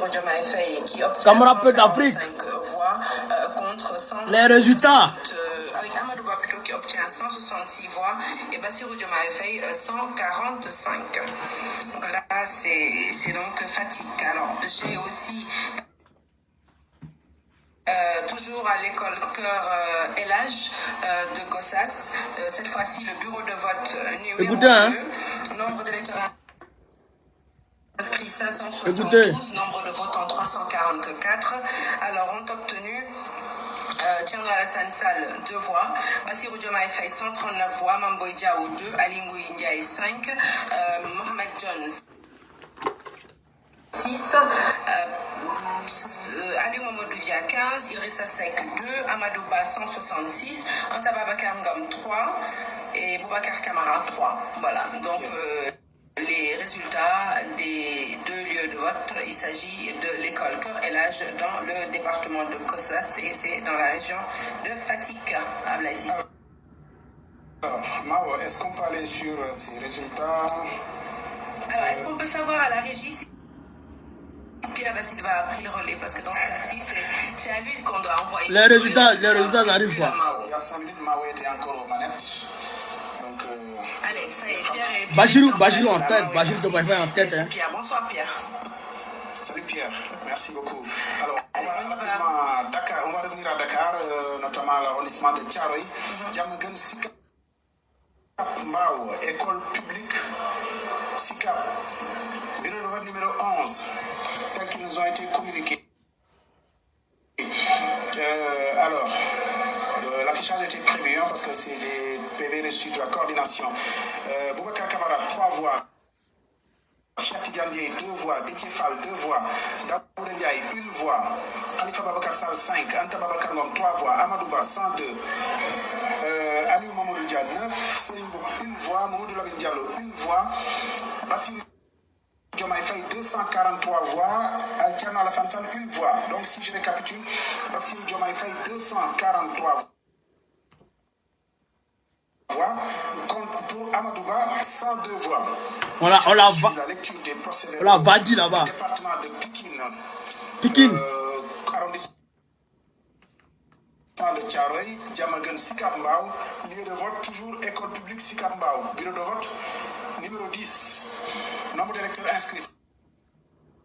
Bassirou Diomaye Faye qui obtient Camarade d'Afrique. 145 voix contre 100. Les résultats. Avec Amadou Ba plutôt qui obtient 166 voix et Bassirou Diomaye Faye 145. Donc là, c'est donc Fatick. Alors, j'ai aussi toujours à l'école Cœur Elage de Gossas. Cette fois-ci, le bureau de vote numéro 2. Nombre d'électeurs inscrits 572, nombre de votants 344. Alors, ont obtenu Thierno Alassane Sall 2 voix, Bassirou Diomaye Faye 139 voix, Mamboy Diao 2, Ali Ngouille Ndiaye 5, Mohamed Jones 6, Ali Mamadou Dia 15, Idrissa Seck 2, Amadou Ba 166, Anta Babacar Ngom 3 et Boubacar Camara 3. Voilà, donc les résultats des 2 lieux de vote, il s'agit de l'école Cœur Elage dans le département de Gossas et c'est dans la région de Fatick. Alors, Mao, est-ce qu'on peut aller sur ces résultats? Alors, est-ce qu'on peut savoir à la régie si Pierre Dassilva a pris le relais? Parce que dans ce cas-ci, c'est à lui qu'on doit envoyer les résultats n'arrivent pas. Il y a 5 minutes, Mao était encore aux manettes. Donc, allez, ça y est, Pierre est... Bachirou en tête, Bachirou Diomaye Faye en tête. Pierre. Bonsoir Pierre. Salut Pierre, merci beaucoup. Alors, on va revenir à Dakar, notamment à l'arrondissement de Thiaroye. Diamaguène Sicap Mbao, école publique Sicap, bureau de vote numéro 11, tels qu'ils nous ont été communiqués. Alors, l'affichage était prévu parce que c'est les PV reçus de la coordination. Boubacar Camara, 3 voix. Cheikh Diandie, 2 voix. Déthié Fall, 2 voix. Daouda Ndiaye, 1 voix. Khalifa Babacar Sall, 5. Anta Babacar Ngom, 3 voix. Amadou Ba, 102. Aliou Mamadou Dia, 9. Serigne Mboup, 1 voix. Mamadou Lamine Diallo, 1 voix. Bassirou Diomaye Faye, 243 voix. Thierno Alassane Sall, 1 voix. Donc, si je récapitule, Bassirou Diomaye Faye, 243 voix. Pour Amadou Ba, 102 voix. On l'a dit là-bas. Département de Pikine. Arrondissement de Thiaroye, Diamaguène Sicap Mbao, lieu de vote toujours école publique Sicap Mbao. Bureau de vote numéro 10. Nombre d'électeurs inscrits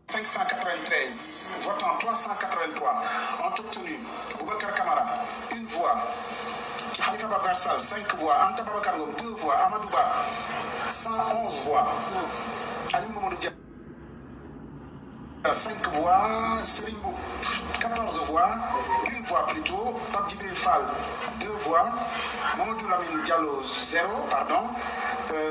593. Votants 383. Ont obtenu Boubacar Camara 1 voix. Khalifa Babacar Sall 5 voix. Anta Babacar Ngom 2 voix. Amadou Ba 111 voix. Aliou Mamadou Dia 5 voix. Serigne Mboup 14 voix. 1 voix plutôt. Pape Djibril Fall 2 voix. Mamadou Lamine Diallo 0, pardon.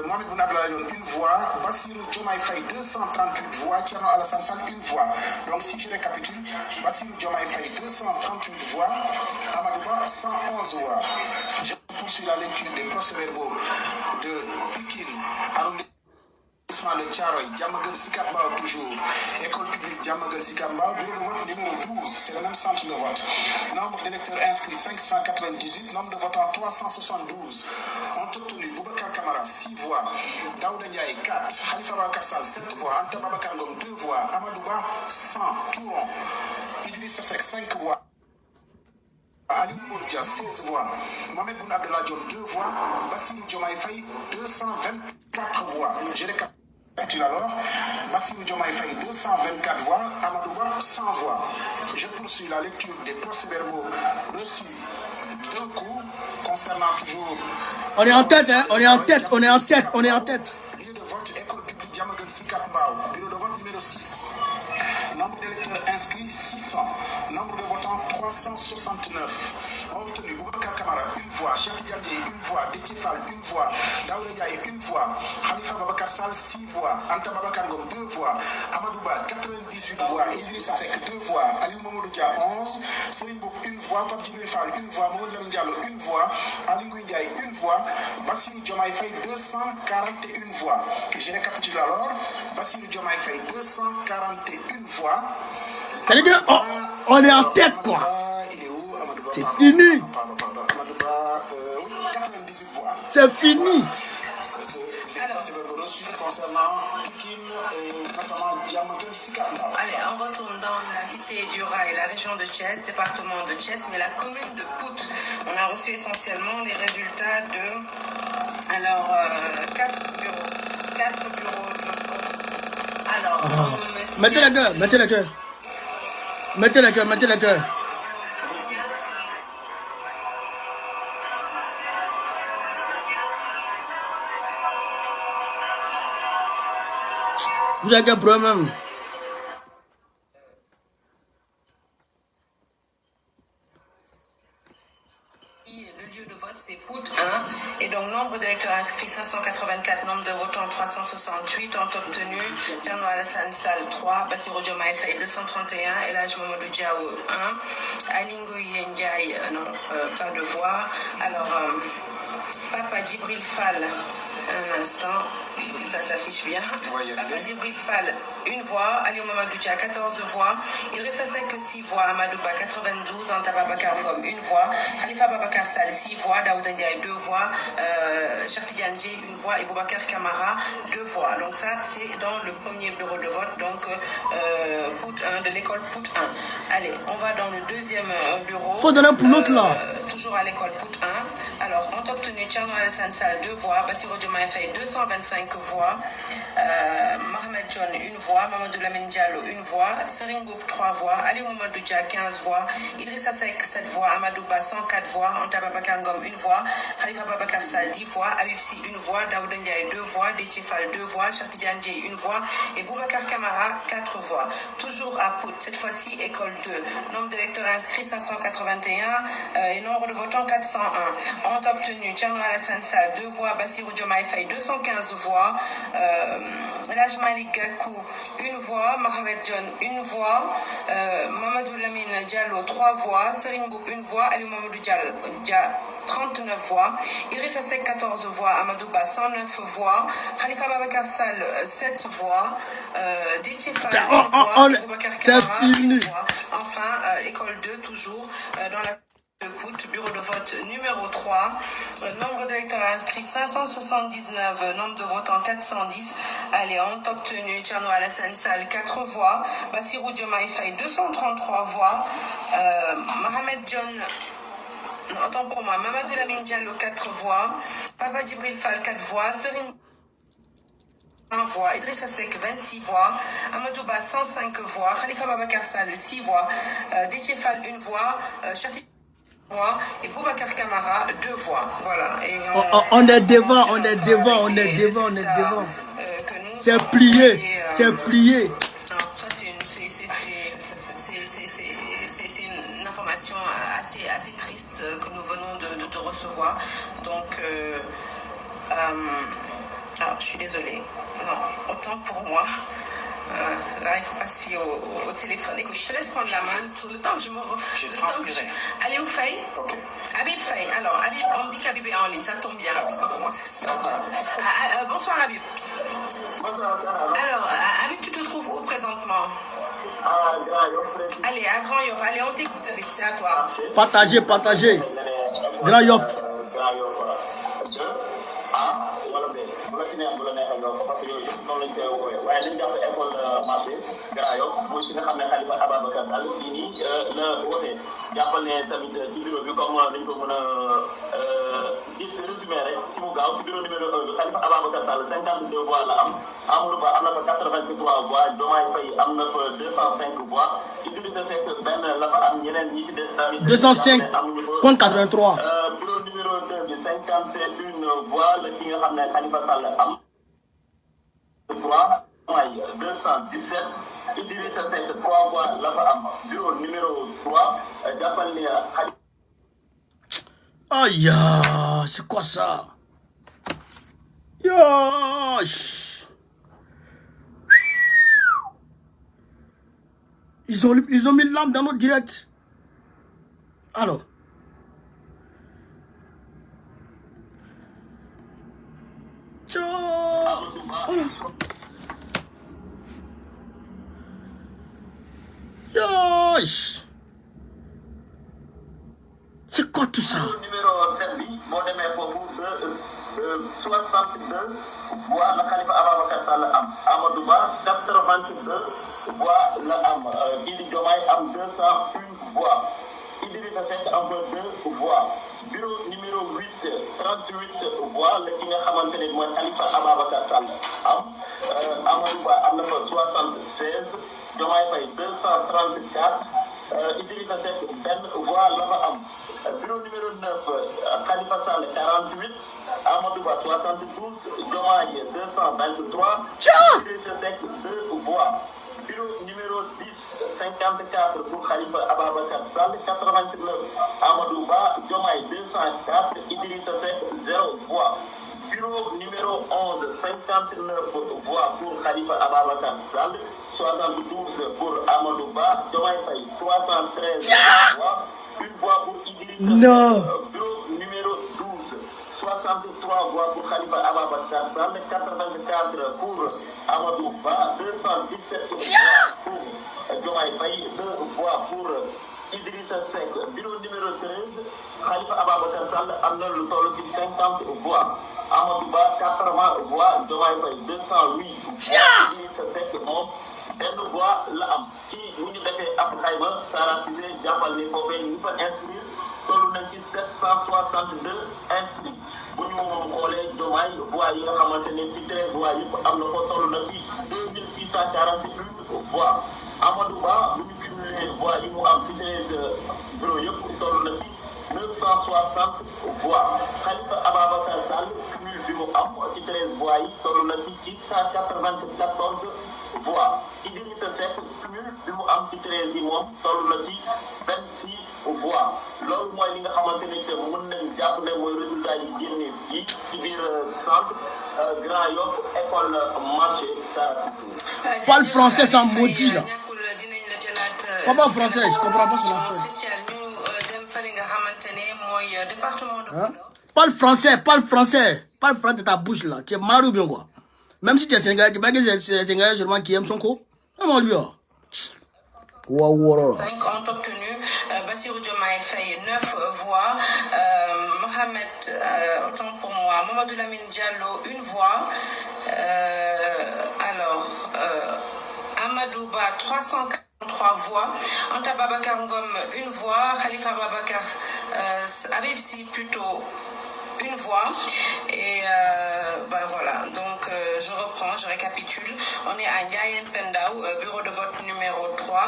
Mohamed Boun Abdallah Dionne 1 voix. Bassirou Diomaye Faye 238 voix. Thierno Alassane Sall 1 voix. Donc si je récapitule, Bassirou Diomaye Faye 238 voix. Amadou Ba 111 voix. Je poursuis la lecture des procès-verbaux de Pikine, arrondissement de Thiaroye, Diamaguène Sicap Mbao toujours, école publique Diamaguène Sicap Mbao, bureau de vote numéro 12, c'est le même centre de vote. Nombre d'électeurs inscrits 598, nombre de votants 372. Ont obtenu Boubacar Camara 6 voix, Daouda Ndiaye 4, Khalifa Babacar Sall 7 voix, Anta Babacar Ngom 2 voix, Amadou Ba 100, Touron, Idrissa Seck 5 voix. Ali Mamadou Dia 16 voix, Mohamed Boun Abdallah Dionne 2 voix, Bassirou Diomaye Faye 224 voix. Je récapitule alors, Bassirou Diomaye Faye 224 voix, Amadou Ba 100 voix. Je poursuis la lecture des procès-verbaux reçus d'un coup concernant toujours... On est en tête, hein, on est en tête. Lieu de vote, école publique Diamaguène Sicap Mbao, bureau de vote numéro 6. Nombre d'électeurs inscrits 600. Nombre de votants 369. Obtenu Boubacar Camara 1 voix. Cheikh Diandie 1 voix. Déthié Fall 1 voix. Daouda Ndiaye 1 voix. Khalifa Babacar Sall 6 voix. Anta Babacar Ngom 2 voix. Amadou Ba 98 voix. Idrissa Seck 2 voix. Aliou Mamadou Dia 11. Serigne Mboup 1 voix. Pape Djibril Fall 1 voix. Mamadou Lamine Diallo 1 voix. Ali Ngouille Ndiaye 1 voix. Bassirou Diomaye Faye 241 voix. Je récapitule alors. Bassirou Diomaye Faye 241 voix. C'est-à-dire on est en tête, quoi. C'est fini. 98 voix. C'est fini. C'est reçu concernant Pikine et notamment Diamaguène Sicap Mbao. Allez, on retourne dans région de Thiès, département de Thiès, mais la commune de Pout. On a reçu essentiellement les résultats de, alors, 4 bureaux. 4 bureaux. Alors, mettez la gueule, mettez la gueule. Mettez la gueule, mettez la gueule. Vous avez quel problème? Le lieu de vote, c'est Pout 1. Et donc, nombre d'électeurs inscrits, 584. Nombre de votants, 368. Ont obtenu Thierno Alassane Sall, 3. Bassirou Diomaye Faye, 231. El Hadj Mamadou Diaw, 1. Aly Ngouille Ndiaye, non, pas de voix. Alors, Papa Djibril Fall, un instant, ça s'affiche bien. Papa Djibril Fall, 1 voix. Aliou Mamadou Dia, 14 voix. Idrissa Seck, 6 voix. Amadouba, 92. Anta Babacar Ngom, 1 voix. Khalifa Babacar Sall, 6 voix. Daouda Ndiaye, 2 voix. Cheikh Tidiane Dièye, 1 voix. Et Boubacar Camara, 2 voix. Donc ça, c'est dans le premier bureau de vote, donc Pout 1, de l'école Pout 1. Allez, on va dans le deuxième bureau. Faut donner pour l'autre là. Toujours à l'école Pout 1. Alors, ont obtenu Thierno Alassane Sall, 2 voix. Bassirou Diomaye Faye, 225 voix. Mohamed John, 1 voix. Mamadou Lamine Diallo, 1 voix. Serigne Mboup, 3 voix. Ali Mamadou Dia, 15 voix. Idrissa Seck, 7 voix. Amadou Ba, 104 voix. Anta Babacar Ngom, 1 voix. Khalifa Babacar Sall, 10 voix. Habib Sy, 1 voix. Daouda Ndiaye, 2 voix. Déthié Fall, 2 voix. Cheikh Tidiane Dièye, 1 voix. Et Boubacar Camara, 4 voix. Toujours à Pout, cette fois-ci, école 2. Nombre d'électeurs inscrits, 581. Et nombre de votants, 401. Ont obtenu Thierno Alassane Sall, 2 voix. Bassirou Diomaye Faye, 215 voix. El Hadj Malick Gakou, 1 voix. Mohamed John, 1 voix. Mamadou Lamine Diallo, 3 voix. Serigne Mboup, 1 voix. Aliou Mamadou Dia, 39 voix. Idrissa Seck, 14 voix. Amadou Ba, 109 voix. Khalifa Babacar Sall, 7 voix. Déthié Fall, 1 voix. Boubacar Camara, 1 voix. Enfin, école 2, toujours dans la de Pout, bureau de vote numéro 3. Nombre d'électeurs inscrits, 579. Nombre de votants, 410. Allez, ont obtenu Thierno Alassane Sall, 4 voix. Bassirou Diomaye Faye, 233 voix. Mohamed John, autant pour moi, Mamadou Lamine Diallo, 4 voix. Papa Djibril Fall, 4 voix. Serigne 1 voix. Idrissa Seck, 26 voix. Amadou Ba, 105 voix. Khalifa Babacar Sall, 6 voix. Déthié Fall, 1 voix. Cheikh voix. Et Boubacar Camara, 2 voix. Voilà. Et on est devant, on est devant, on est devant, on est devant. C'est plié, c'est plié. Ça, c'est une information assez triste que nous venons de recevoir. Donc, alors, je suis désolée. Non, autant pour moi. Là, il ne faut pas se fier au téléphone. Écoute, je te laisse prendre la main sur le temps que je me... J'ai transpiré. Allez, où Faye? Ok. Habib Faye. Alors, Habib, on me dit qu'Habib est en ligne. Ça tombe bien. Parce qu'on commence à se mélanger. Bonsoir, Habib. Bonsoir. Alors, Habib, tu te trouves où présentement? À Grand Yoff. Allez, à Grand Yoff. Allez, on t'écoute, Habib. C'est à toi. Partagez, partagez. Grand Yoff. Grand Yoff 2. Ah, wala B. Bu la ci neex bu la neexal nga ko parce que yooyu yëpp noonu lañ koy woowee waaye dañ jàpp école marché Grand Yoff mooy ci nga xam ne Khalifa Ababacar Sall fii nii la wootee jàppal ne tamit ci bureau bi comme dañ ko mën a gis résumé rek ci mu gaaw ci bureau numéro 1 bi Khalifa Ababacar Sall 52 voix la am Amadou Ba am na fa 83 voix Diomaye Faye am na fa 205 voix Idrissa Seck benn la fa am ñeneen ñi ci des tamit 205 contre 83. bureau numéro 2 bi 51 voix la ki nga xam ne Khalifa Sall am 3 mooy 217 Idrissa Seck 3 voix la fa am bureau numéro 3 jàppal ni Aïe, c'est quoi ça? Yosh. Ils ont mis l'âme dans notre direct. Alors. Voilà. Yosh. C'est quoi tout ça? numéro 7 bi boo demee foofu 62 voix la Khalifa Ababacar Sall am Amadou Ba 82 voix la am kii di Diomaye am 205 201 voix. Idrissa Seck am fa 2 voix. Bureau numéro 8 38 voix la ki nga xamante ne mooy Khalifa Ababacar Sall am Amadou Ba am na fa 76 Diomaye Faye 234 Idrissa Seck benn voix la fa am. Bureau numéro 9 Khalifa Sall 48 Amadou Ba 72 Diomaye 223 Idrissa Seck 2 voix. Bureau numéro 10 54 pour Khalifa Ababacar Sall 89 Amadou Ba Diomaye 204 Idrissa Seck 0 voix. Bureau numéro 11 59 voix pour Khalifa Ababacar Sall 72 pour Amadou Ba Diomaye Faye 313 voix. Une voix pour Idrissa Seck. Bureau numéro 12 63 voix pour Khalifa Ababacar Sall 84 pour Amadou Ba 217 voix pour Diomaye Faye 2 voix pour Idrissa Seck. Bureau numéro 13 Khalifa Ababacar Sall am na lu toll ci 50 voix. Amadou Ba 80 voix Diomaye Faye 208 Idrissa Seck moom benn voix la am. ci bu ñu defee ab xayma Sara Cissé jàppal ni foofee ñu fa inscrire toll nañ ci 762 inscrits. bu ñu xoolee Diomaye voix yi nga xamante ne ci 13 voix yëpp am na ko toll na ci 2648 voix. Amadou Ba bu ñu cumulé voix yi mu am ci 13 bureau yëpp toll na ci 960 voix. Khalifa Ababacar Sall cumul bi mu am ci 13 voix yi toll na ci 194 voix. Idrissa Seck cumul bi mu am ci 13 yi moom toll na ci 26 voix. loolu mooy li nga xamante ne que mën nañ jàpp ne mooy résultat yi génne fii ci biir centre Grand Yoff école marché Sara. Parle français sans maudit là. Comment français? Je comprends pas ce qu'on fait. Parle français, parle français. Parle français de ta bouche là. Tu es marre ou bien quoi? Même si tu es sénégalais, tu sais que c'est les sénégalais seulement qui aiment son co. Comment lui a? 5 ont obtenu Bassirou Diomaye Faye 9 voix, Mohamed, autant pour moi, Mamadou Lamine Diallo 1 voix, Amadou Ba 343 voix, Anta Babacar Ngom 1 voix, Khalifa Ababacar Habib Sy plutôt 1 voix. Et voilà, donc je reprends, je récapitule. On est à Ndiayène Pendao, bureau de vote numéro 3,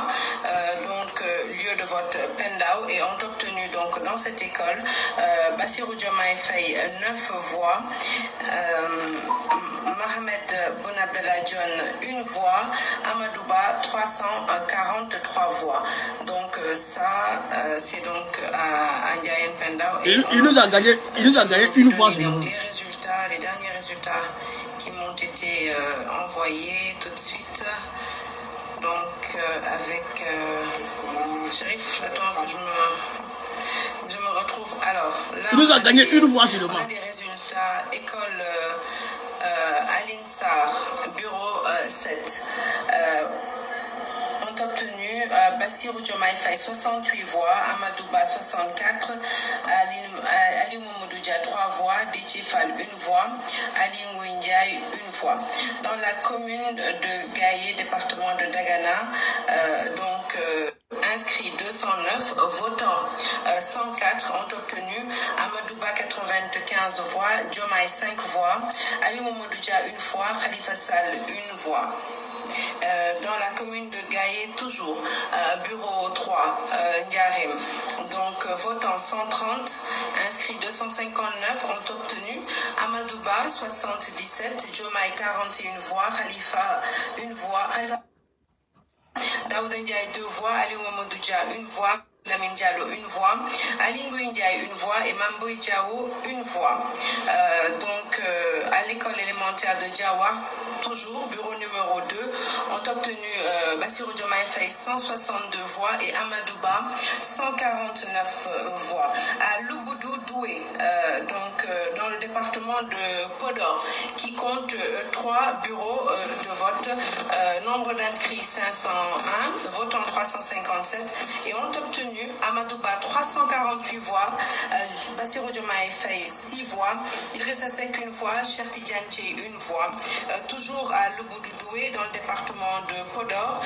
lieu de vote Pendao, et ont obtenu donc dans cette école Bassirou Diomaye Faye 9 voix, Mohamed Boun Abdallah Dionne 1 voix, Amadou Ba 343 voix. Donc c'est donc à Ndiayène Pendao. Il nous a gagné une fois. Les derniers résultats qui m'ont été envoyés tout de suite. Donc avec Chérif, le temps que je me retrouve. Alors là, il nous a gagné une fois sur le on a des résultats. École Aline Sarr, bureau 7. Ont obtenu Bassirou Diomaye Faye 68 voix, Amadou Ba 64, Ali Mamadou Dia 3 voix, Déthié Fall 1 voix, Ali Ngouille Ndiaye 1 voix. Dans la commune de Gaillé, département de Dagana, inscrits 209, votants 104 ont obtenu Amadou Ba 95 voix, Diomaye 5 voix, Ali Mamadou Dia 1 voix, Khalifa Sall 1 voix. Dans la commune de Gaillé, toujours, bureau 3, Ndiarem. Donc, votants 130, inscrits 259 ont obtenu Amadou Ba 77, Diomaye 41 voix, Khalifa 1 voix, Daouda Ndiaye 2 voix, Ali Mamadou Dia 1 voix, Lamine Diallo 1 voix, Ali Ngouille Ndiaye 1 voix et Mamboy Diao 1 voix. À l'école élémentaire de Diawar, toujours, bureau numéro 2, ont obtenu Bassirou Diomaye Faye 162 voix et Amadou Ba 149 voix. À Louboudou Doué, dans le département de Podor, qui compte 3 bureaux de vote, nombre d'inscrits 501, votants 357, et ont obtenu Amadou Ba 348 voix, Bassirou Diomaye Faye 6 voix, Idrissa Seck 1 voix, Cheikh Tidiane Dièye 1 voix. Toujours à Louboudou Doué, dans le département de Podor,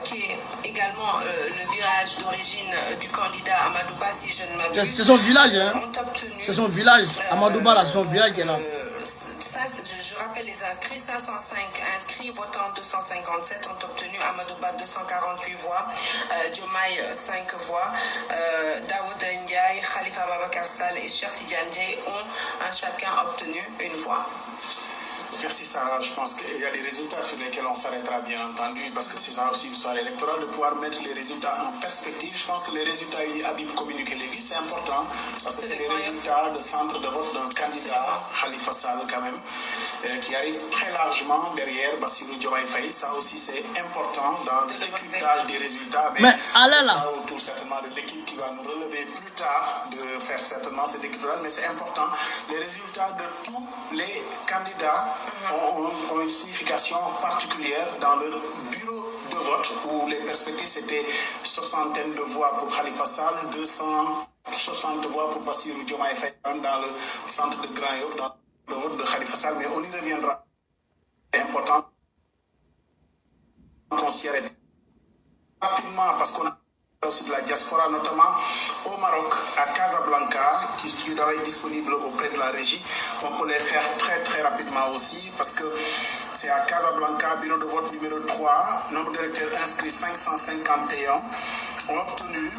qui est également le village d'origine du candidat Amadouba, si je ne m'abuse. C'est son village, hein. Ont obtenu. C'est son village. Amadouba, là, c'est son village qui est là. Ça, je rappelle les inscrits, 505 inscrits, votants 257 ont obtenu, Amadouba 248 voix, Diomaye 5 voix, Daoud Ndiaye, Khalifa Babakar Sall et Cheikh Tidiane Dièye ont chacun obtenu une voix. Merci Sarah, je pense qu'il y a des résultats sur lesquels on s'arrêtera bien entendu parce que c'est ça aussi le soir électoral de pouvoir mettre les résultats en perspective. Je pense que les résultats Habib communiqué les c'est important parce que c'est les résultats de centre de vote d'un candidat, Khalifa Sall quand même, qui arrive très largement derrière Bassirou Diomaye Faye. Ça aussi c'est important dans le décryptage des résultats. Mais ce sera autour certainement de l'équipe qui va nous relever plus tard de faire certainement ce décryptage. Mais c'est important, les résultats de tous les candidats ont une signification particulière dans leur bureau de vote où les perspectives c'était 60 de voix pour Khalifa Sall, 260 voix pour Bassirou Diomaye Faye dans le centre de Grand Yoff, dans le vote de Khalifa Sall, mais on y reviendra. C'est important qu'on s'y arrête rapidement parce qu'on a aussi de la diaspora, notamment au Maroc, à Casablanca, qui doit être disponible auprès de la régie. On peut les faire très très rapidement aussi parce que c'est à Casablanca, bureau de vote numéro 3, nombre d'électeurs inscrits 551, ont obtenu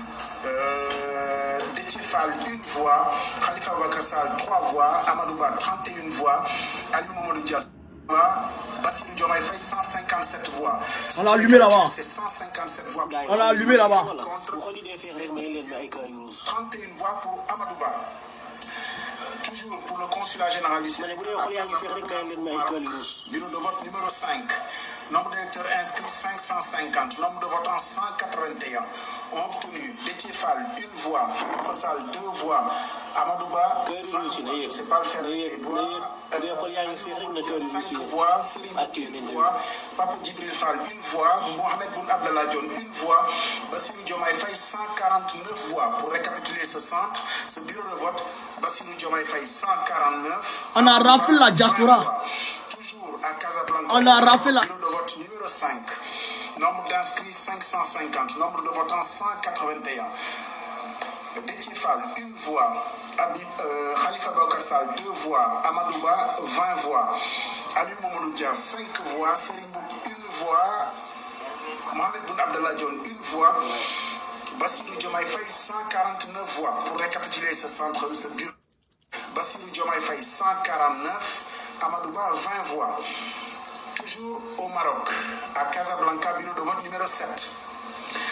Déthié Fall 1 voix, Khalifa Babakar Sall 3 voix, Amadouba 31 voix, Aliou Mamadou Dia Bassirou Diomaye Faye 157 voix. On l'a allumé là-bas. C'est 157 voix. On l'a allumé là-bas. Contre 31 voix pour Amadouba. Toujours pour le consulat général du Sénégal. Bureau de vote numéro 5. Nombre d'électeurs inscrits 550. Nombre de votants 181. Ont obtenu Déthié Fall 1 voix, Fassal 2 voix, Amadouba, c'est pas le faire des voix, 5 voix, Selim 1 voix, Papa Djibril Fall 1 voix, Mohamed Boun Abdallah Dionne 1 voix, Bassirou Diomaye Faye 149 voix. Pour récapituler ce centre, ce bureau de vote, Bassirou Diomaye Faye 149. On a raflé la diaspora. Toujours à Casablanca. On a raflé la. Bureau de vote numéro 5. Nombre d'inscrits 550, nombre de votants 181. Déthié Fall 1 voix, Khalifa Babakar Sall 2 voix, Amadouba 20 voix, Aliou Mamadou Dia 5 voix, Selim Mboup 1 voix, Mohamed Boun Abdallah Dionne 1 voix, Bassirou Diomaye Faye 149 voix. Pour récapituler ce centre, ce bureau, Bassirou Diomaye Faye 149, Amadouba 20 voix. Toujours au Maroc, à Casablanca, bureau de vote numéro 7.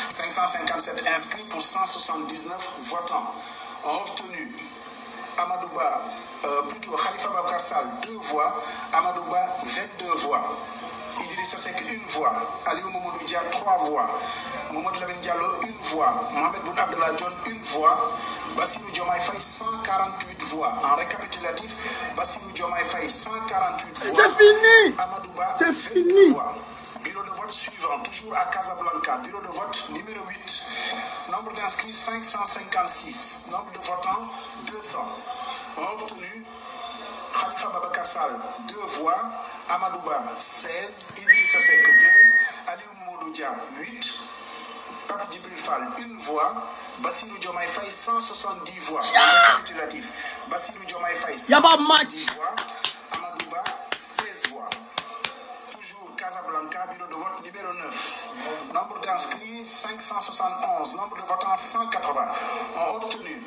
557 inscrits pour 179 votants. Ont obtenu Amadouba, plutôt Khalifa Babakar Sall 2 voix, Amadouba 22 voix. Idrissa Seck 1 voix, Aliou Mamadou Dia 3 voix, Mamadou Lamine Diallo 1 voix, Mohamed Boun Abdallah Dionne 1 voix, Bassirou Diomaye Faye 148 voix. En récapitulatif, Bassirou Diomaye Faye 148 voix. C'est fini. Amadouba C'est 22 fini. voix. Bureau de vote suivant, toujours à Casablanca, bureau de vote numéro 8. Nombre d'inscrits 556, nombre de votants 200. Ont obtenu Khalifa Babakar Sall 2 voix, Amadouba 16, Idrissa Seck 2, Aliou Mamadou Dia 8, Pape Djibril Fall 1 voix, Bassirou Diomaye Faye 170 voix. Récapitulatif, Bassirou Diomaye Faye 170 voix, Amadouba 16 voix. Toujours Casablanca, bureau de vote numéro 9. Nombre d'inscrits 571, nombre de votants 180. Ont obtenu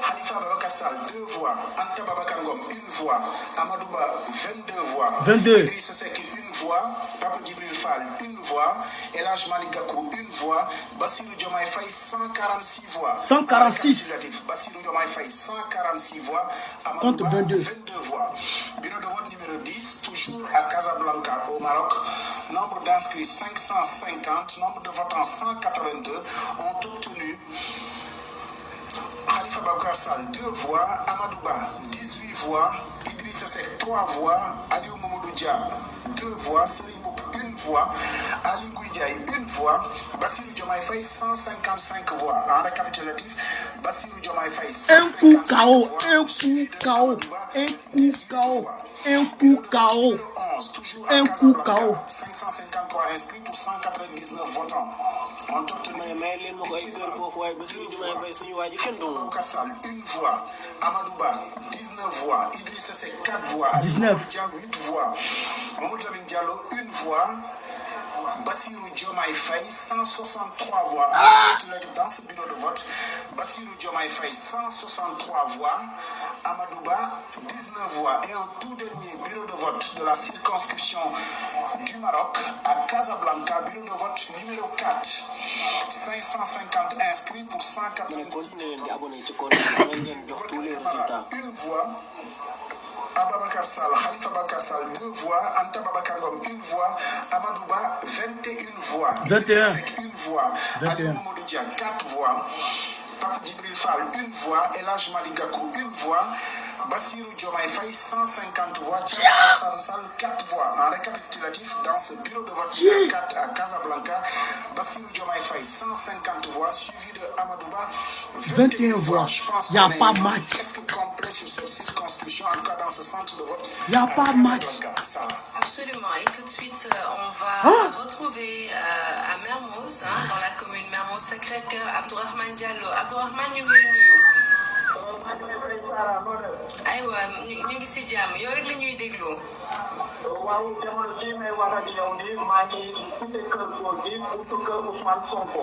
Khalifa Babakar Sall 2 voix, Anta Babacar Ngom 1 voix, Amadouba 22 voix, 22. Idrissa Seck 1 voix, Papa Djibril Fall 1 voix, El Hadj Malick Gakou 1 voix, Bassirou Diomaye Faye 146 voix. 146. Bassirou Diomaye Faye 146 voix, Contre Amadouba 22. 22 voix. Bureau de vote numéro 10, toujours à Casablanca au Maroc. Nombre d'inscrits 550, nombre de votants 182 ont obtenu Khalifa Babakar Sall 2 voix, Amadouba 18 voix, Idrissa Seck 3 voix, Aliou Mamadou Dia 2 voix, Selim Mboup 1 voix, Ali Ngouille Ndiaye 1 voix, Bassirou Diomaye Faye 155 voix. En récapitulatif, Bassirou Diomaye Faye 155 voix. Un coup KO. Toujours à Un coup KO. 11, toujours à Un coup Casablanca, KO. 553 inscrits pour 199 votants ont obtenu Kassal, 1 voix, Amadouba, 19 voix, Idrissa Seck, 4 voix, 8 voix, Mamadou Lamine Diallo, 1 voix, Bassirou Diomaye Faye, 163 voix. Dans ce bureau de vote, Bassirou Diomaye Faye, 163 voix, Amadouba, 19 voix. Et un tout dernier bureau de vote de la circonscription du Maroc à Casablanca, bureau de vote numéro 4. 550 inscrits pour 186 une voix. Ababakar Sall, Khalifa Bakar Sall, 2 voix. Anta Babakar Ngom, 1 voix. Amadouba, 21 voix. 21. 1 voix. Ali Mamadou Dia, 4 voix. Pape Djibril Fall, 1 voix. Elhadji Malick Gakou, 1 voix. Bassirou Diomaye Faye, 150 voix. Thierno Alassane Sall, 4 voix. En récapitulatif, dans ce bureau de vote 4 à Casablanca, Bassirou Diomaye Faye, 150 voix, suivi de Amadouba, 21 voix. Je pense qu'il n'y a pas match. Presque complet sur cette circonscription, en tout cas dans ce centre de vote. Il n'y a pas match. Absolument. Et tout de suite, on va retrouver à Mermoz, dans la commune Mermoz Sacré-Cœur, Abdourahmane Diallo. Abdourahmane, ñu ngi lay nuyu. aywa ñu ngi si jàmm yow rek la ñuy déglu. waaw jamono ji may wax ak yow nii maa ngi cité kër góor gi buntu kër Ousmane Sonko.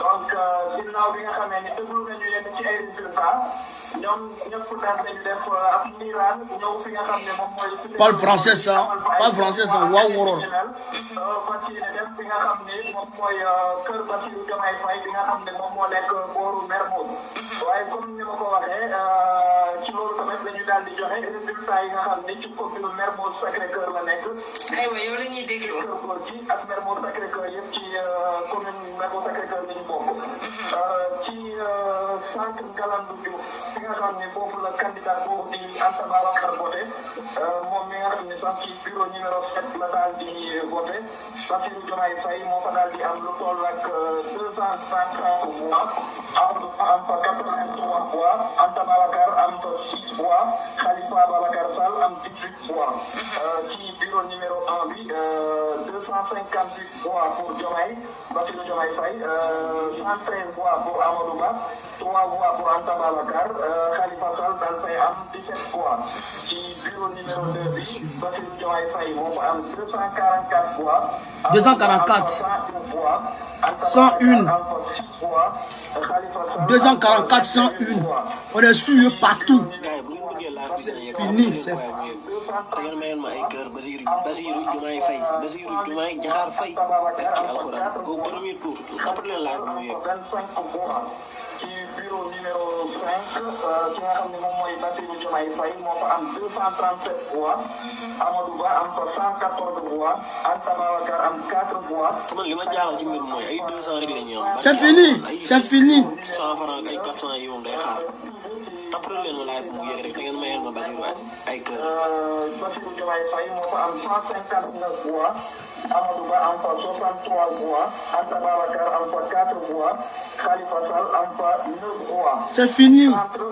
donc ginnaaw bi nga xamee ni déglu nañu yenn ci ay résultats ñoom ñëpp daal dañu def ab niiraan ñëw fi nga xam ne moom mooy. Parle français ça, parle français ça, waaw wóorul. fas yéene dem fi nga xam ne moom mooy kër Bassirou Diomaye Faye bi nga xam ne moom moo nekk booru Mermoz. waaye comme ni ma ko waxee ci loolu tamit dañu daal di joxe résultats yi nga xam ne ci commune Mermoz Sacré-Cœur la nekk. aywa yow la ñuy déglu. kër góor gi ak Mermoz Sacré-Cœur yëpp ci commune Mermoz Sacré-Cœur la ñu bokk. ci centre Ngalandou Diouf fi nga xam ne foofu la candidat boobu di Anta Babacar voté moom mi nga xam ne sax ci bureau numéro 7 la daal di voté Bassirou Diomaye Faye moo fa daal di am lu toll ak 235 voix Amadou am fa 83 voix Anta Babacar am fa 6 voix Khalifa Babacar Sall am 18 voix ci bureau numéro 1 bi 258 voix pour Diomaye Bassirou Diomaye Faye 113 voix pour Amadou Ba 3 voix pour Anta Babacar Khalifa Sall daal fay am 17 voix ci bureau numéro 2 bi Bassirou Diomaye Faye moo fa am 244 voix 244 101 244 101 on est sûr partout fini c'est tegal ma ma ay kër Bassirou Diomaye Faye Bassirou Diomaye Diakhar Faye ak ci alxuraan au premier tour après leen laaj mu yegg ci bureau numéro 5 ki nga xam ne moom mooy Bassirou Diomaye Faye moo fa am 237 voix Amadou Ba am fa 114 voix Anta Babacar am 4 voix. man li ma jaaxal ci mbir mooy ay 200 rek la ñu am. c'est fini c'est fini. 100 francs ay 400 yi moom day xaar après leen ma laaj mu yegg rek da ngeen mayal ma Bassirou ay kër. Bassirou Diomaye Faye moo fa am 159 voix Amadou Ba am fa 63 voix Anta Babacar am fa 4 voix Khalifa Sall am fa 9 voix. c'est fini. entre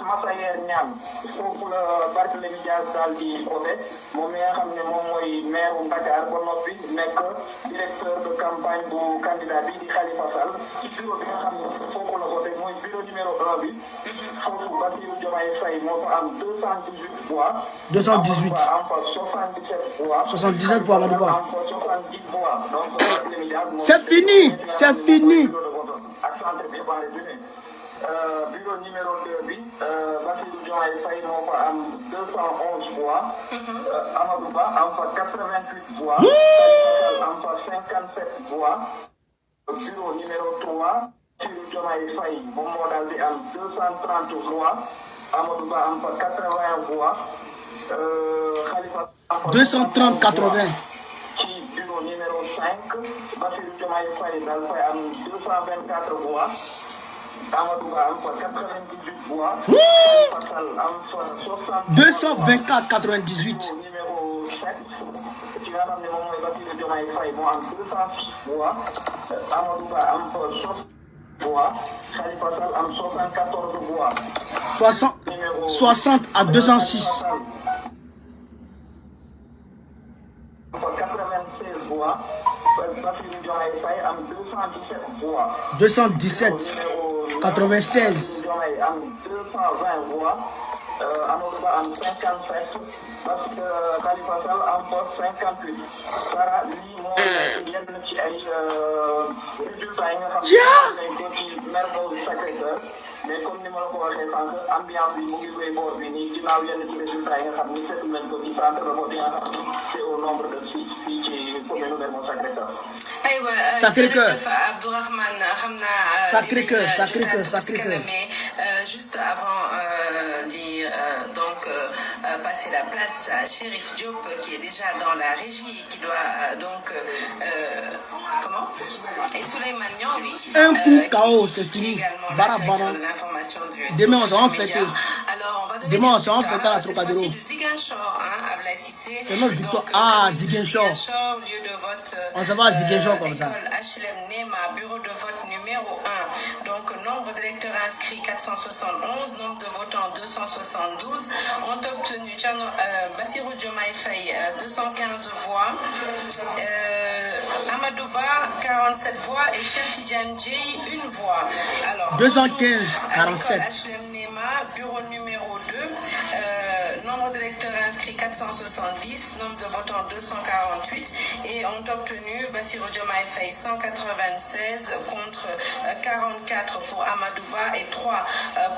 Massayer Niane foofu la Barthélémy Dias daal di voté moom mi nga xam ne moom mooy maire Dakar ba noppi nekk directeur de campagne bu candidat bi di Khalifa Sall ci bureau bi nga xam ne foofu la voté mooy bureau numéro 1 bi foofu Bassirou Diomaye Faye moo fa am 218 voix. 218 am fa 77 voix. 77 voix Amadou Ba. am fa 70 voix donc Barthélémy Dias c'est fini c'est fini. bureau numéro 2 bi Bassirou Diomaye Faye moo fa am 211 voix Amadou Ba am fa 88 voix Khalifa Sall am fa 57 voix bureau numéro 3 Bassirou Diomaye Faye moom moo daal di am 230 voix Amadou Ba am fa 80 voix Khalifa am fa 230 80. ci bureau numéro 5 Bassirou Diomaye Faye daal fay am 224 voix Amadou Ba am fa 98 voix. Khalifa Sall am fa 224 98. numéro 7 ci nga xam ne moom mooy Bassirou Diomaye Faye moo am 206 voix Amadou Ba am fa 60 voix Khalifa Sall am 74 voix. 60 à 206. 96 voix Bassirou Diomaye Faye am 217 voix. 217. 96. Diomaye am 220 voix. Amadou Ba am 55. parce que Khalifa Sall emporte 58. Voilà, lii moo yenn ci ay résultats yi nga xam ne ko ci Mermoz Sacré-Cœur mais comme ni ma la ko waxee sànq ambiance bi mu ngi koy boor bi nii ginnaaw yenn ci résultats yi nga xam ni seetlu nañ ko ci centre de vote yi nga xam ni c'est au nombre de 6 fii ci commune Mermoz Sacré-Cœur. aywa jërëjëf Abdourahmane xam naa Sacré-Cœur mais juste avant passer la place à Chérif Diop qui est déjà dans la régie et qui doit et Souleymane Niang, oui. Un coup KO, c'est fini. Barabara. Demain, on va fêter. Alors, on va donner demain, on va fêter la Trocadéro. de Ziguinchor, Ablaye Cissé. C'est notre victoire. Ziguinchor. Lieu de vote. On se va à Ziguinchor comme ça. HLM Nema, bureau de vote numéro 1. Donc, nombre d'électeurs inscrits 471, nombre de votants 272. Ont obtenu Bassirou Diomaye Faye 215 voix. Amadou Ba 47 voix et Cheikh Tidiane Dièye 1 voix. Alors 215 47. HLM Nema, bureau numéro 2. Nombre d'électeurs inscrits 470, nombre de votants 248 et ont obtenu Bassirou Diomaye Faye 196 contre 44 pour Amadou Ba et 3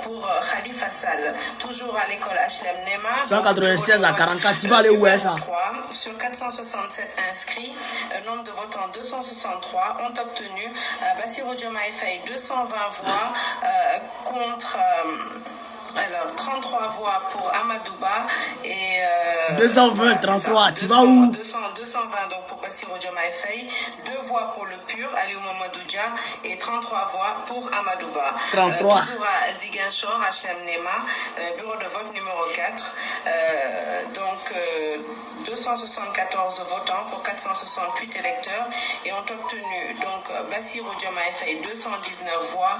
pour Khalifa Sall. Toujours à l'école HLM Nema. 196 à 44, tu vas aller où est ça? Sur 467 inscrits, nombre de votants 263 ont obtenu Bassirou Diomaye Faye 220 voix contre 33 voix pour Amadou Ba et 220, 33, tu vas où? 220 donc pour Bassirou Diomaye Faye, 2 voix pour le PUR, Aliou Mamadou Dia et 33 voix pour Amadou Ba. 33. Toujours à Ziguinchor, HLM Nema, bureau de vote numéro 4. 274 votants pour 468 électeurs et ont obtenu donc Bassirou Diomaye Faye 219 voix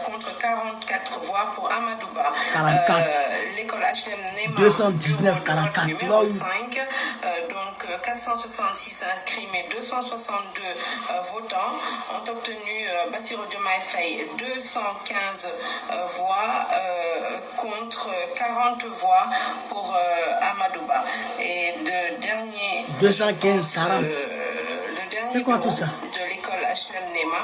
contre 44 voix pour Amadou Ba. 44. L'école HLM Nema 219 44 numéro 5 donc 466 inscrits mais 262 votants ont obtenu Bassirou Diomaye Faye 215 voix contre 40 voix pour Amadou Ba et le dernier 215 40. C'est quoi tout ça? De l'école HLM Nema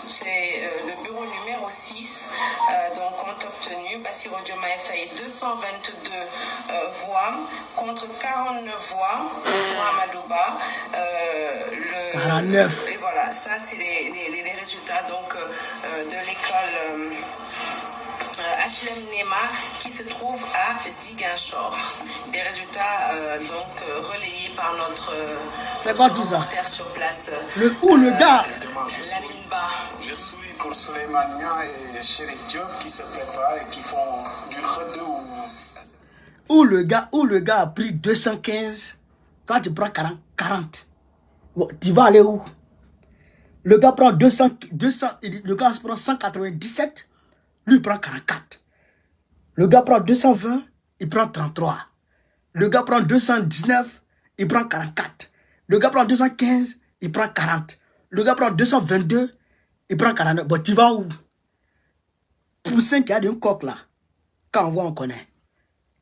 c'est le bureau numéro 6 donc ont obtenu Bassirou Diomaye Faye 222 voix contre 49 voix pour Amadou Ba 49. et voilà ça c'est les résultats donc de l'école HLM Nema qui se trouve à Ziguinchor. Des résultats relayés par notre reporter sur place. Le gars Lamine Ba. Je suis pour Souleymane Niang et Chérif Diop qui se préparent et qui font du redou. Où le gars a pris 215, toi tu prends 40. Bon, tu vas aller où? Le gars prend 200, le gars prend 197, lui il prend 44. Le gars prend 220, il prend 33. Le gars prend 219, il prend 44. Le gars prend 215, il prend 40. Le gars prend 222, il prend 49. Bon, tu vas où? Poussin qui a d'une coque là, quand on voit, on connaît.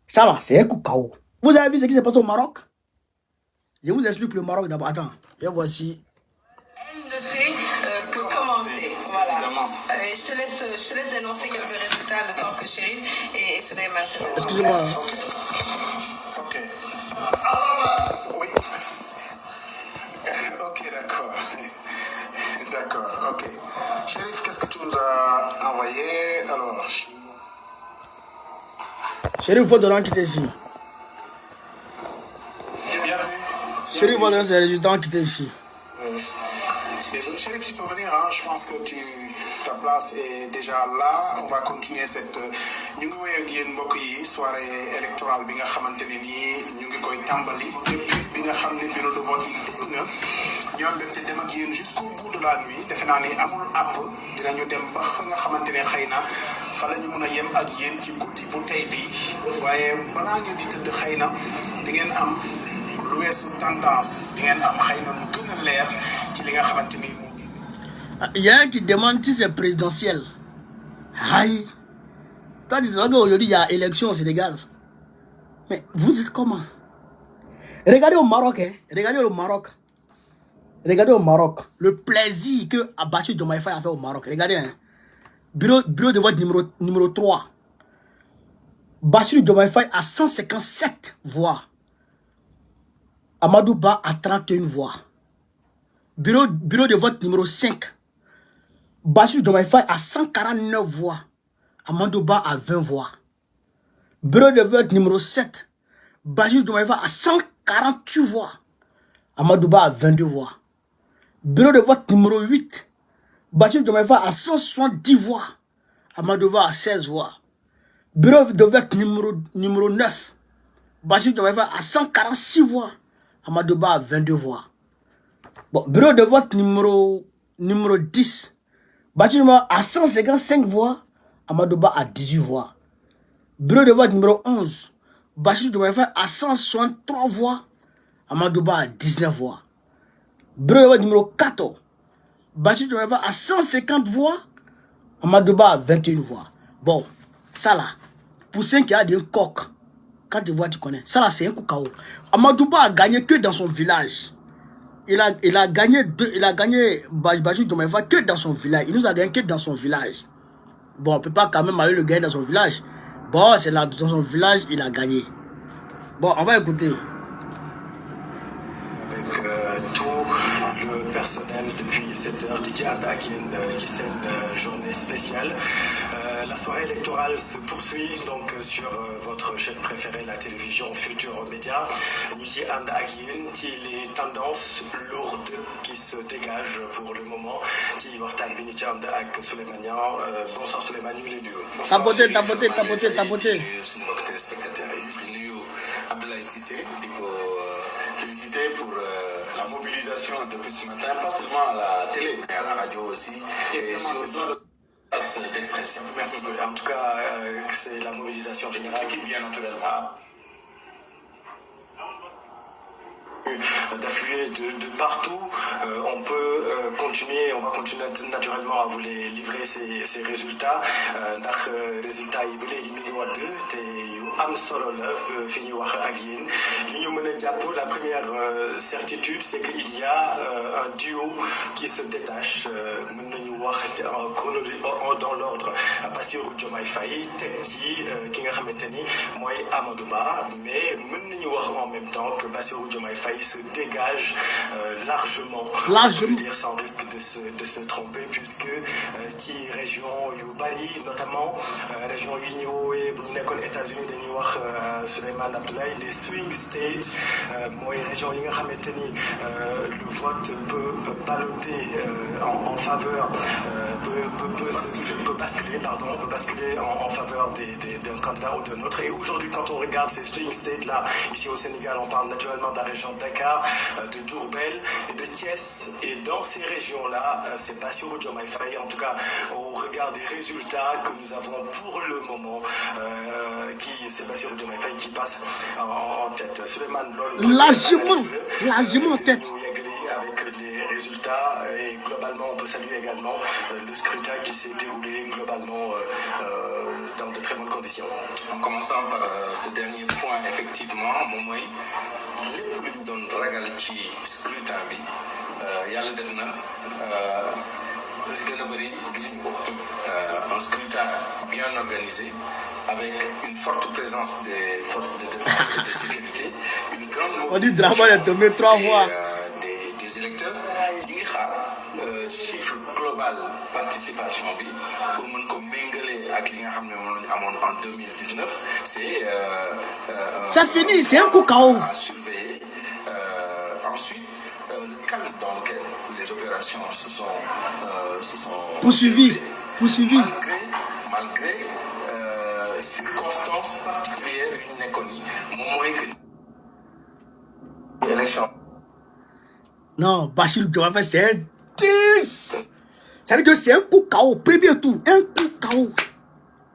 Ça va, c'est un coup KO. Vous avez vu ce qui s'est passé au Maroc? Je vous explique le Maroc d'abord. Attends, et voici. Elle ne fait que commencer. Voilà. Je te laisse énoncer quelques résultats le temps que Chérif et Souleymane se mettent en place. Excusez-moi. Ok. Oui. Ok, d'accord. D'accord, ok. Chérif, qu'est-ce que tu nous as envoyé? Alors. Chérif, il faut donner qui t'es ici. Bienvenue. Chérif, il faut donner ses résultats qui t'es ici. Désolé, Chérif, tu peux venir, hein? Je pense que ta place est déjà là. On va continuer cette. Ñu ngi wéy ak yéen mbokk yi soirée électorale bi nga xamante ne nii ñu ngi koy tàmbali depuis bi nga xam ne bureau de vote yi tëj na ñu am mbégte dem ak yéen jusqu'au bout de la nuit defe naa ni amul àpp dinañu dem ba fa nga xamante ne xëy na fa la ñu mun a yem ak yéen ci guddi bu tey bi waaye balaa ngeen di tëdd xëy na di ngeen am lu weesu tendance di ngeen am xëy na lu gën a leer ci li nga xamante ni il y a un qui demande si c'est présidentiel. Aïe. Toi, tu sais qu'aujourd'hui, il y a élection au Sénégal. Mais vous êtes comment? Regardez au Maroc, hein. Regardez au Maroc. Regardez au Maroc. Le plaisir que Abachi Diomaye Faye a fait au Maroc. Regardez, hein. Bureau de vote numéro 3. Bassirou Diomaye Faye a 157 voix. Amadou Ba a 31 voix. Bureau de vote numéro 5. Bassirou Diomaye Faye a 149 voix. Amadou Ba a 20 voix. Bureau de vote numéro 7. Bassirou Diomaye Faye a 148 voix. Amadou Ba a 22 voix. Bureau de vote numéro 8. Bassirou Diomaye Faye a 170 voix. Amadou Ba a 16 voix. Bureau de vote numéro 9. Bassirou Diomaye Faye a 146 voix. Amadou Ba a 22 voix. Bon, bureau de vote numéro 10. Bassirou Diomaye Faye a 155 voix. Amadou Ba a 18 voix. Bureau de vote numéro 11. Bassirou Diomaye Faye a 163 voix. Amadou Ba a 19 voix. Bureau de vote numéro 14. Bassirou Diomaye Faye a 150 voix. Amadou Ba a 21 voix. Bon, ça là, pour ceux qui a des coq, quand tu vois, tu connais. Ça là, c'est un coup KO. Amadou Ba a gagné que dans son village. Il a gagné Bassirou Diomaye Faye que dans son village. Il nous a gagné que dans son village. Bon, on ne peut pas quand même aller le gagner dans son village. Bon, c'est là, dans son village, il a gagné. Bon, on va écouter. Avec tout le personnel depuis 7h, Didier Andakine, qui c'est une journée spéciale. La soirée électorale se poursuit donc sur votre chaîne préférée, la télévision Futurs Médias. Didier Andakine, qui les tendances lourdes qui se dégagent pour le moment. Qui Wartan Binicham avec Souleymane. Bonsoir Souleymane, nous les nuyu. Tapoter. Suñu mbokk téléspectateurs yi di nuyu Abdoulaye Cissé di ko féliciter pour la mobilisation depuis ce matin, pas seulement à la télé, mais à la radio aussi. Et c'est aussi d'expression. Merci. En tout cas, c'est la mobilisation générale qui bien naturellement d'affluer de partout. On peut continuer, on va continuer naturellement à vous les livrer ces résultats. Ndax résultats yi ba léegi mi ngi wadd te yu am solo la fi ñuy wax ak yéen li ñu mën a jàpp. La première certitude, c'est qu'il y a un duo qui se détache. Mën nañu wax dans l'ordre Bassirou Diomaye Faye teg ci ki nga xamante ni mooy Amadou Ba, mais mën nañu wax en même temps que Bassirou Diomaye Faye se dégage largement. On peut dire sans risque de se tromper, puisque ci région yu bari, notamment région yi ñu woowee bu ñu nekkoon États-Unis dañuy wax Souleymane Abdoulaye les swing states, mooy région yi nga xamante ni le vote peut balloter en faveur, peut basculer en faveur d'un candidat ou d'un autre. Et aujourd'hui, quand on regarde ces swing states là, ici au Sénégal, on parle naturellement de la région de Dakar, de Diourbel et de Thiès. Et dans ces régions-là, c'est Bassirou Diomaye Faye, en tout cas au regard des résultats que nous avons pour le moment, c'est Bassirou Diomaye Faye qui passe en tête. Souleymane, largement en tête. Avec les résultats, et globalement, on peut saluer également le scrutin qui s'est déroulé globalement dans de très bonnes conditions. En commençant par ce dernier point, effectivement, moom mooy lépp lu ñu doon ragal ci scrutin bi yàlla def na lu si gën a bëri gisuñu ko. Un scrutin bien organisé, avec une forte présence des forces de défense et de sécurité, une grande mobilisation des électeurs. Ñi ngi xaar chiffre global participation bi pour mën ko méngale ak li nga xam ne moom la ñu amoon en 2019. C'est ça finit, c'est un coup KO. À surveiller. Ensuite, le calme dans lequel les opérations se sont poursuivies. Malgré circonstances particulières yu ñu nekkoon ni moom mooy que élection. Non, Bassirou Diomaye Faye, c'est un 10. Ça veut dire que c'est un coup KO, premier tour, un coup KO.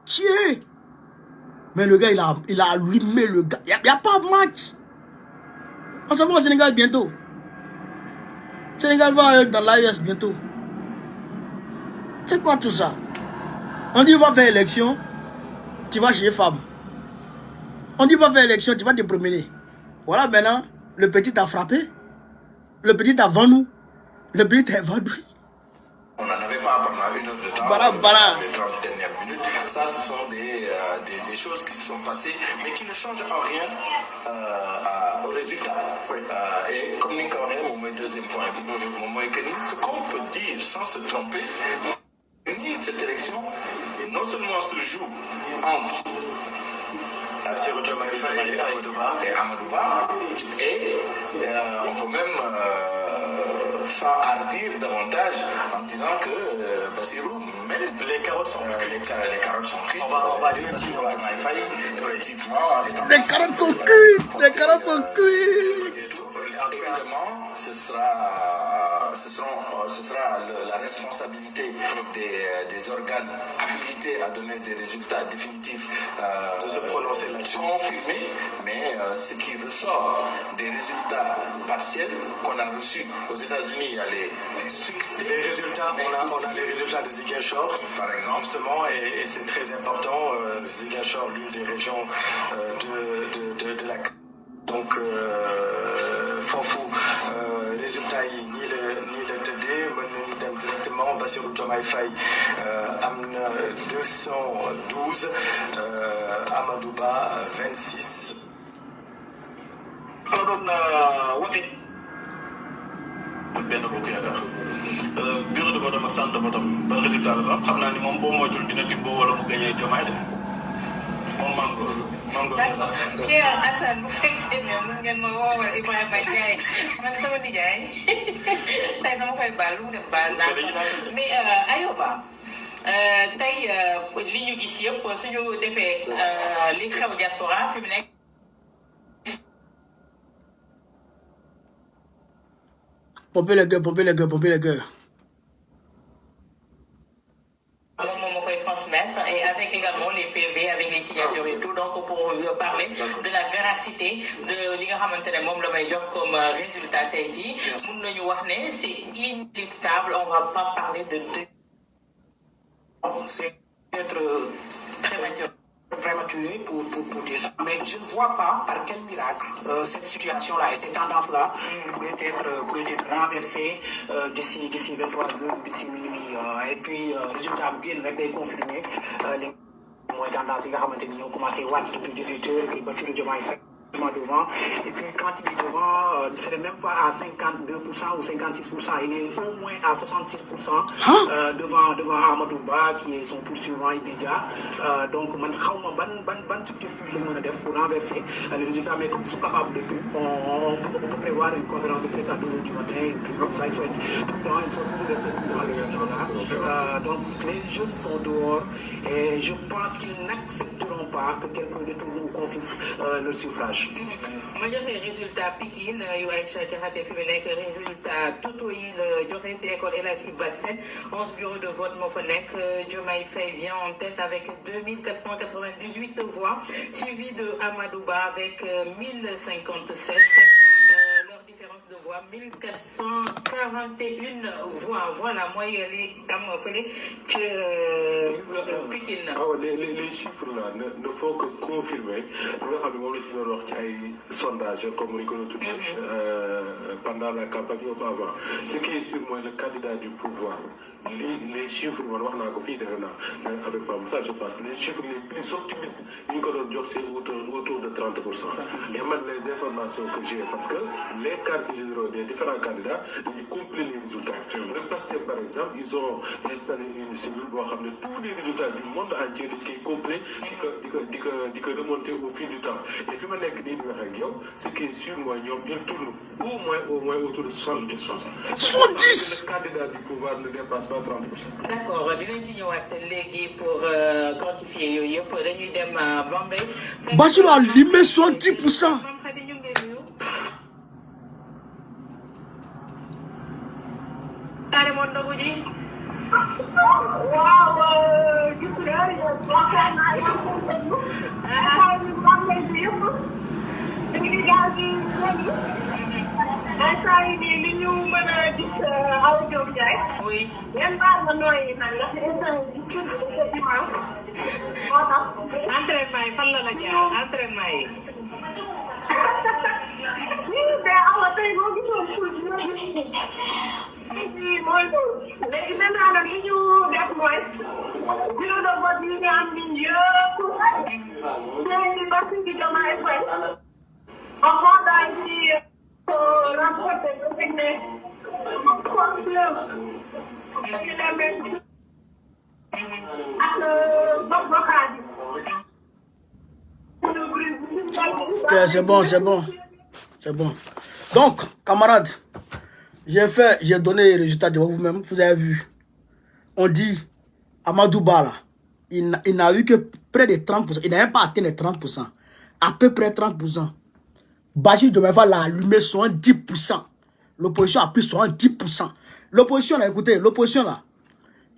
Tiens. Mais le gars, il a allumé le gars. Il n'y a pas de match. On s'en va au Sénégal bientôt. Sénégal va aller dans l'AES bientôt. C'est quoi tout ça? On dit va faire élection, tu vas chez femme. On dit va faire élection, tu vas te promener. Voilà maintenant, le petit t'a frappé. Le petit t'a vendu. Le petit t'a vendu. On n'en avait pas pendant 1 heure de temps, les 30 dernières minutes. Ça, ce sont des choses qui se sont passées, mais qui ne changent en rien au résultat. Et comme nous avons mon deuxième point, ce qu'on peut dire sans se tromper, cette élection, non seulement se joue entre Bassirou Diomaye Faye et Amadou Ba, et on peut même s'enhardir davantage en disant que Bassirou mène. Les carottes sont cuites. Les carottes sont cuites. On va dire Diomaye Faye, effectivement. Les carottes sont cuites. Les carottes sont cuites. Évidemment, ce sera la responsabilité des organes habilités à donner des résultats définitifs de se prononcer là-dessus, confirmés, mais ce qui ressort des résultats partiels qu'on a reçus aux États-Unis, il y a les swing states. Les résultats, on a les résultats de Ziguinchor, par exemple, justement, et c'est très important. Ziguinchor, l'une des régions de la. Donc, Fofou, résultat ni le TD, nous directement Bassirou Diomaye Faye amène 212, Amadou Ba 26. Bureau de vote ak centre de vote ban résultat la am xam naa ni moom boo moytul dina timboo wala mu gagné Diomaye de moom mango. D'accord. Pierre Assane bu fekkee ne mun ngeen ma woowal Ibrahima Ndiaye man sama nijaay tey dama koy baal lu mu def baal naa mais Ayoba tey li ñu gis yëpp suñu defee li xew diaspora fi mu nekk. Pomper les gueux. Alors, on va transmettre et avec également les PV, avec les signatures et tout. Donc, pour parler de la véracité de li nga xamantene mom la may jox comme résultat tay ji mën nañu wax né c'est inéluctable. On va pas parler de c'est être prématuré pour dire ça. Mais je ne vois pas par quel miracle cette situation-là et ces tendances-là pourraient être renversées d'ici 23h, d'ici minuit. Et puis, résultat bien rek confirmé les tendances yi nga xamanteni ñoo commencé wàcc depuis 18h et Bassirou Diomaye Faye devant. Et puis quand il est devant, ce n'est même pas à 52% ou 56%, il est au moins à 66% devant Amadou Ba qui est son poursuivant immédiat. Donc man xawma ban subterfuge lañ mën a def pour renverser le résultat, mais comme ils sont capables de tout, on peut prévoir une conférence de presse à 2h du matin, comme ça il faut toujours rester dans ces résultats. Donc les jeunes sont dehors et je pense qu'ils n'accepteront pas que quelqu'un détourne ou confisque le suffrage. ma joxe résultat Pikine yu Aïcha Diakhaté fi mu nekk résultat Toto yi la joxe ci école El Hadji Bassène 11 bureaux de vote moo fa nekk Diomaye Faye vient en tête avec 2498 voix suivi de Amadou Ba avec 1057. Leur différence de voix 1441 voix. Voilà, moi il est am fële ci Pikine. Les chiffres là ne font que confirmer nga xam ne moom la ci doon wax ci ay sondage comme ni ko doon tuddee pendant la campagne ou avant. Ce qui est sûr mooy le candidat du pouvoir les chiffres man wax naa ko fii defe naa avec Pape Moussa je pense les chiffres les plus optimistes ñu ko doon jox c'est autour de 30%. Et man les informations que j'ai parce que les quartiers généraux des différents candidats ils complètent les résultats. Le Pastef par exemple ils ont installé une cellule boo xam ne tous les résultats du monde entier dañ koy complet di ko remonter au fil du temps. Et fi ma nekk nii di wax ak yow ce qui est sûr mooy ñoom ils tournent au moins autour de 70%. 70. Le candidat du pouvoir ne dépasse pas 30%. D'accord dinañ ci ñëwaat léegi pour quantifier yooyu yëpp dañuy dem Bambey. Bassirou a limé 70%. carrément ndogu ji. waaw gis nga yaakaar naa yëpp dañuy gaaw si Oui. Entraînement yi fan la la jaar entraînement yi. Ok, c'est bon, c'est bon. C'est bon. Donc, camarades, j'ai donné les résultats de vous-même. Vous avez vu. On dit, Amadou Ba, là, il n'a eu que près de 30%. Il n'a même pas atteint les 30%. À peu près 30%. Bassirou Diomaye Faye l'a allumé 70%. L'opposition a pris 70%. L'opposition, là, écoutez, l'opposition, là,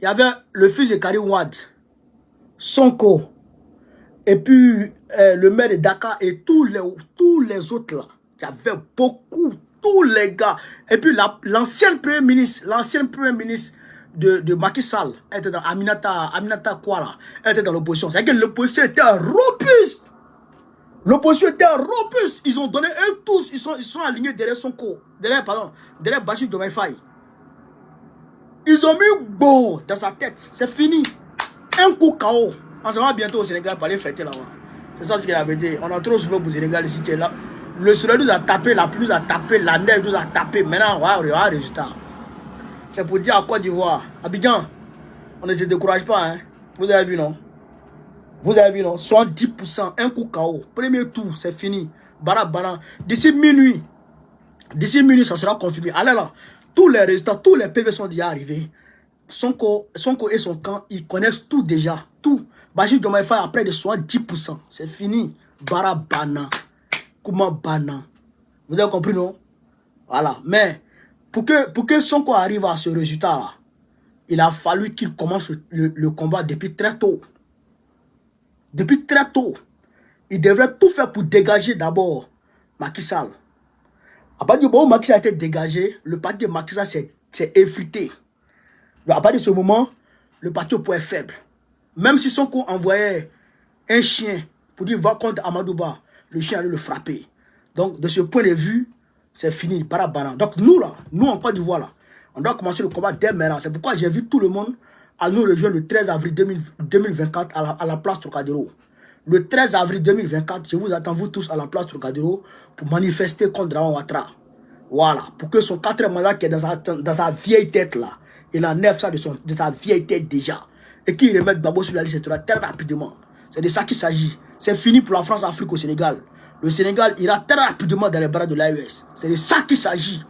il y avait le fils de Karim Wade, Sonko, et puis le maire de Dakar et tous les autres là. Il y avait beaucoup, tous les gars. Et puis l'ancien premier ministre de Macky Sall, elle était dans Aminata quoi là, elle était dans l'opposition. C'est-à-dire que l'opposition était robuste. L'opposition était robuste. Ils ont donné eux tous, ils sont alignés derrière Sonko, derrière Bassirou Diomaye Faye. Ils ont mis beau dans sa tête. C'est fini. Un coup KO. On se voit bientôt au Sénégal pour aller fêter là-bas. C'est ça ce qu'il avait dit. On a trop souffert pour le Sénégal ici. Là. Le soleil nous a tapé, la pluie nous a tapé, la neige nous a tapé. Maintenant, on va avoir un résultat. C'est pour dire à Côte d'Ivoire, Abidjan, on ne se décourage pas. Hein. Vous avez vu, non? Vous avez vu, non? 70%, un coup KO. Premier tour, c'est fini. Barabara. D'ici minuit, ça sera confirmé. Allez là. Tous les résultats, tous les PV sont déjà arrivés. Sonko et son camp, ils connaissent tout déjà. Tout. Bassirou Diomaye Faye après de 70%. C'est fini. Barabana. Koumabana. Vous avez compris, non? Voilà. Mais pour que Sonko arrive à ce résultat-là, il a fallu qu'il commence le combat depuis très tôt. Depuis très tôt. Il devrait tout faire pour dégager d'abord Macky Sall. À partir du moment où Macky Sall a été dégagé, le parti de Macky Sall s'est effrité. À partir de ce moment, le parti au point faible. Même si Sonko envoyait un chien pour dire va contre Amadou Ba, le chien allait le frapper. Donc, de ce point de vue, c'est fini, barabana. Donc, nous en Côte d'Ivoire, là, on doit commencer le combat dès maintenant. C'est pourquoi j'invite tout le monde à nous rejoindre le 13 avril 2024 à la place Trocadéro. Le 13 avril 2024, je vous attends vous tous à la place Trocadéro pour manifester contre Draman Ouattara. Voilà, pour que son 4e mandat qui est dans sa vieille tête là, il enlève ça de sa vieille tête déjà. Et qu'il remette Gbagbo sur la liste très rapidement. C'est de ça qu'il s'agit. C'est fini pour la France-Afrique au Sénégal. Le Sénégal ira très rapidement dans les bras de l'AES. C'est de ça qu'il s'agit.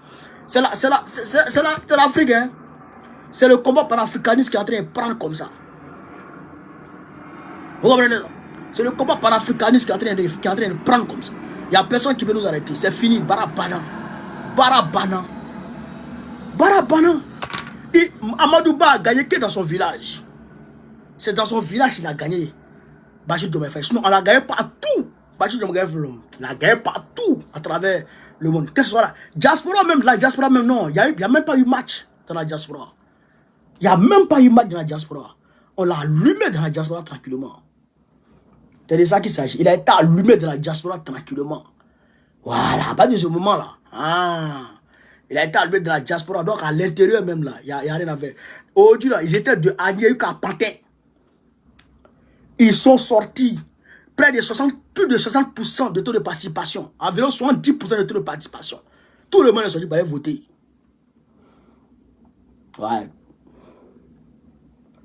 C'est l'Afrique, hein. C'est le combat panafricaniste qui est en train de prendre comme ça. Vous comprenez? C'est le combat panafricaniste qui est en train de prendre comme ça. Il n'y a personne qui peut nous arrêter. C'est fini. Barabana. Barabana. Barabana. Et Amadou Ba a gagné que dans son village. C'est dans son village qu'il a gagné. Bassirou Diomaye Faye. Sinon, on a gagné partout. Bassirou Diomaye Faye, on a gagné partout à travers le monde. Qu'est-ce que ce soit là? Diaspora même, la diaspora même, non. Il n'y a même pas eu match dans la diaspora. Il n'y a même pas eu match dans la diaspora. On l'a allumé dans la diaspora tranquillement. C'est de ça qu'il s'agit. Il a été allumé dans la diaspora tranquillement. Voilà, pas de ce moment-là. Ah. Il a été allumé dans la diaspora. Donc à l'intérieur même là, il n'y a rien à faire. Aujourd'hui là, ils étaient de Agnier à Pantin. Ils sont sortis. Plus de 60% de taux de participation. Environ 70% de taux de participation. Tout le monde est sorti pour aller voter. Ouais.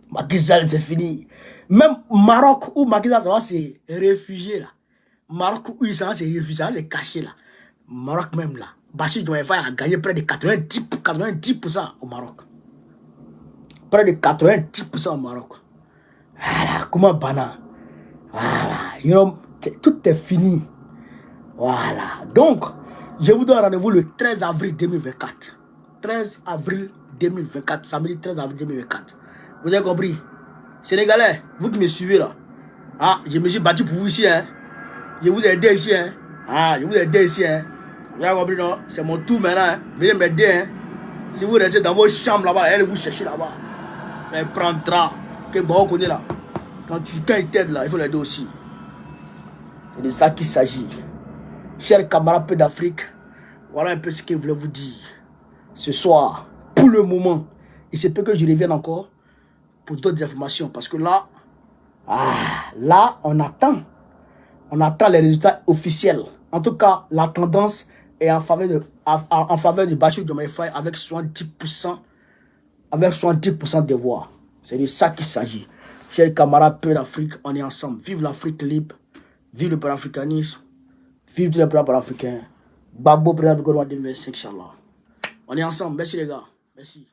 Macky Sall, c'est fini. Même Maroc, où Macky Sall s'est réfugié là. Maroc, où il s'est réfugié, ça s'est caché là. Maroc même là. Bassirou Diomaye Faye a gagné près de 90% au Maroc. Près de 90% au Maroc. Voilà, comment bana. Voilà, tout est fini. Voilà. Donc, je vous donne rendez-vous le 13 avril 2024. 13 avril 2024, samedi 13 avril 2024. Vous avez compris? Sénégalais, vous qui me suivez là. Ah, je me suis battu pour vous ici, hein. Je vous ai aidé ici, hein. Ah, je vous ai aidé ici, hein. Vous avez compris, non? C'est mon tour maintenant. Hein. Venez m'aider. Hein. Si vous restez dans vos chambres là-bas, allez vous chercher là-bas. Elle prendra. Que bon connaît là. Quand il t'aide là, il faut l'aider aussi. C'est de ça qu'il s'agit. Chers camarades peu d'Afrique, voilà un peu ce que je voulais vous dire. Ce soir, pour le moment, il se peut que je revienne encore pour d'autres informations. Parce que là, là, on attend les résultats officiels. En tout cas, la tendance est en faveur de Bassirou Diomaye Faye avec 70% des voix. C'est de ça qu'il s'agit. Chers camarades peu d'Afrique, on est ensemble. Vive l'Afrique libre, vive le panafricanisme, vive tous les peuples africains. Gbagbo, président du gouvernement 2025, Inch'Allah. On est ensemble. Merci les gars. Merci.